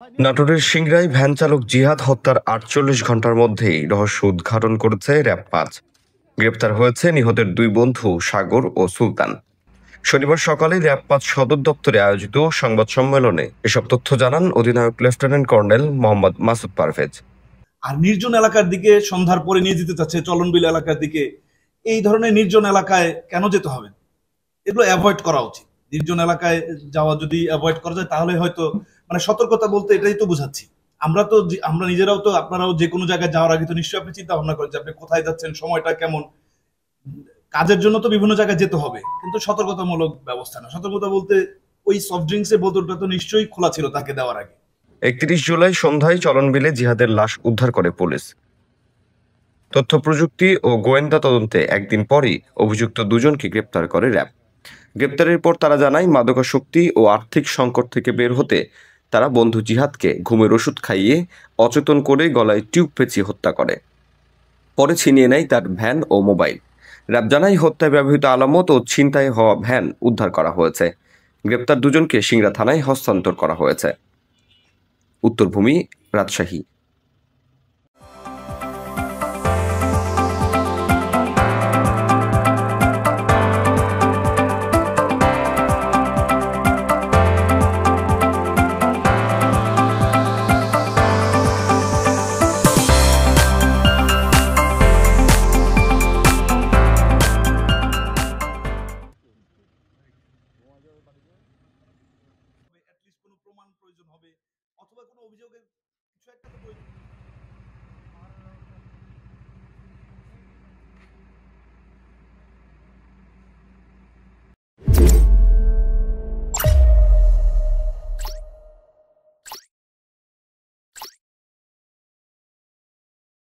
নাটোরের সিংড়ায় ভ্যান চালক জিহাদ হত্যার ৪৮ ঘণ্টার মধ্যেই রহস্য উদ্ঘাটন করেছে র‍্যাব-৫। গ্রেপ্তার হয়েছে নিহতের দুই বন্ধু সাগর ও সুলতান। শনিবার সকালে র‍্যাব-৫ সদর দপ্তরে আয়োজিত সংবাদ সম্মেলনে এসব তথ্য জানান অধিনায়ক লেফটেন্যান্ট কর্নেল মোহাম্মদ মাসুদ পারভেজ। আর নির্জন এলাকার দিকে সন্ধ্যার পরে নিয়ে যেতে চাচ্ছে, চলনবিল এলাকার দিকে। এই ধরনের নির্জন এলাকায় কেন যেতে হবে? এগুলো অ্যাভয়েড করা উচিত। নির্জন এলাকায় যাওয়া যদি অ্যাভয়েড করা যায় তাহলে হয়তো সতর্কতা বলতে এটাই তো বোঝাচ্ছি। আমরা নিজেরাও তো, আপনারাও যে কোনো জায়গায় যাওয়ার আগে তো নিশ্চয়ই আপনি চিন্তা ভাবনা করেন যে আপনি কোথায় যাচ্ছেন, সময়টা কেমন। কাজের জন্য তো বিভিন্ন জায়গায় যেতে হবে, কিন্তু সতর্কতামূলক ব্যবস্থা না। সতর্কতা বলতে ওই সফট ড্রিঙ্কস এর বোতলটা তো নিশ্চয়ই খোলা ছিল তাকে দেওয়ার আগে। ৩১ জুলাই সন্ধ্যায় চলনবিলে জিহাদের লাশ উদ্ধার করে পুলিশ। তথ্য প্রযুক্তি ও গোয়েন্দা তদন্তে একদিন পরই অভিযুক্ত দুজনকে গ্রেপ্তার করে র‍্যাব। গ্রেপ্তারের পর তারা জানায় মাদকাসক্তি ও আর্থিক সংকট থেকে বের হতে তারা বন্ধু জিহাদকে ঘুমের ওষুধ খাইয়ে অচেতন করে গলায় টিউব পেঁচিয়ে হত্যা করে। পরে ছিনিয়ে নেয় তার ভ্যান ও মোবাইল। র‍্যাব জানায় হত্যায় ব্যবহৃত আলামত ও ছিনতাই হওয়া ভ্যান উদ্ধার করা হয়েছে। গ্রেপ্তার দুজনকে সিংড়া থানায় হস্তান্তর করা হয়েছে। উত্তরভূমি, রাজশাহী। কোনো প্রমাণ প্রয়োজন হবে, অথবা কোনো অভিযোগের কিছু একটা তো প্রয়োজন।